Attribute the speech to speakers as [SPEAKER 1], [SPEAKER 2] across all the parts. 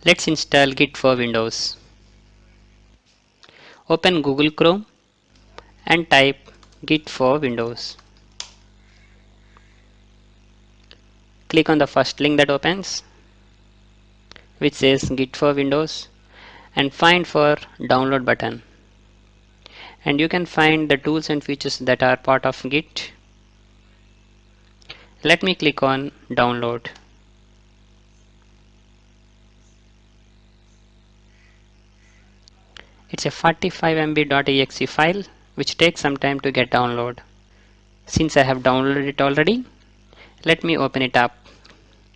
[SPEAKER 1] Let's install Git for Windows. Open Google Chrome and type Git for Windows. Click on the first link that opens, which says Git for Windows, and find for download button. And you can find the tools and features that are part of Git. Let me click on download. It's a 45 MB.exe file which takes some time to get download. Since I have downloaded it already, let me open it up.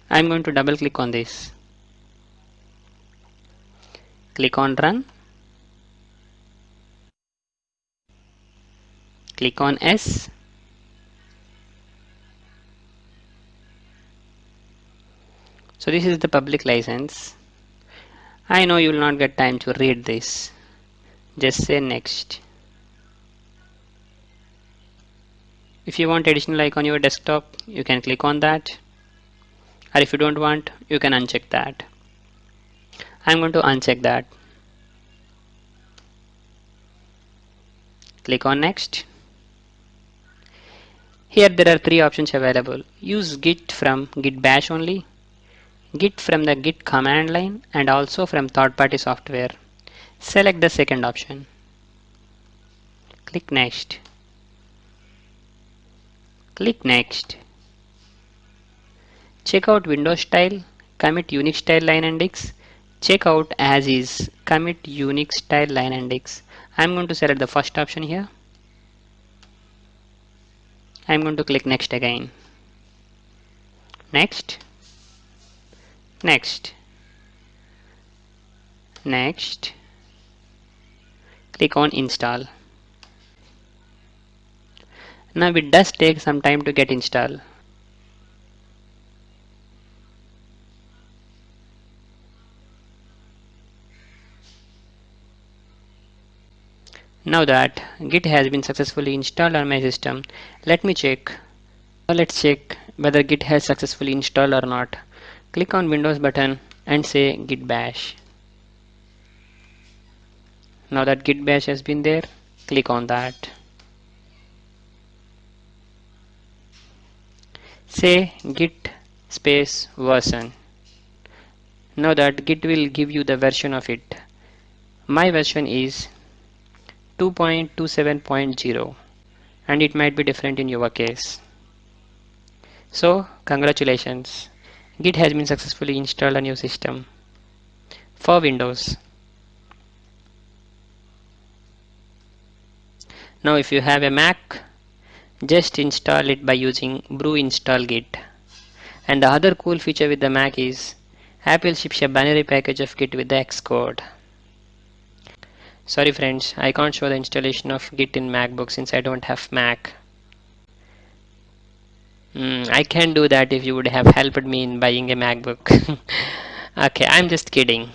[SPEAKER 1] I'm going to double click on this. Click on run. Click on S. So this is the public license. I know you will not get time to read this. Just say next. If you want additional icon on your desktop, you can click on that. Or if you don't want, you can uncheck that. I'm going to uncheck that. Click on next. Here there are three options available. Use Git from Git Bash only, Git from the Git command line, and also from third-party software. Select the second option. Click next. Click next. Check out Windows style, commit Unix style line index. Check out as is, commit Unix style line index. I'm going to select the first option here. I'm going to click next again. Next. Next. Next. Click on install. Now it does take some time to get installed. Now that Git has been successfully installed on my system, let me check. Let's check whether Git has successfully installed or not. Click on Windows button and say Git Bash. Now that Git Bash has been there, click on that. Say Git space version. Now that Git will give you the version of it. My version is 2.27.0 and it might be different in your case. So congratulations, Git has been successfully installed on your system for Windows. Now if you have a Mac, just install it by using brew install git. And the other cool feature with the Mac is Apple ships a binary package of Git with the Xcode. Sorry friends, I can't show the installation of Git in MacBook since I don't have Mac. I can do that if you would have helped me in buying a MacBook. Okay, I'm just kidding.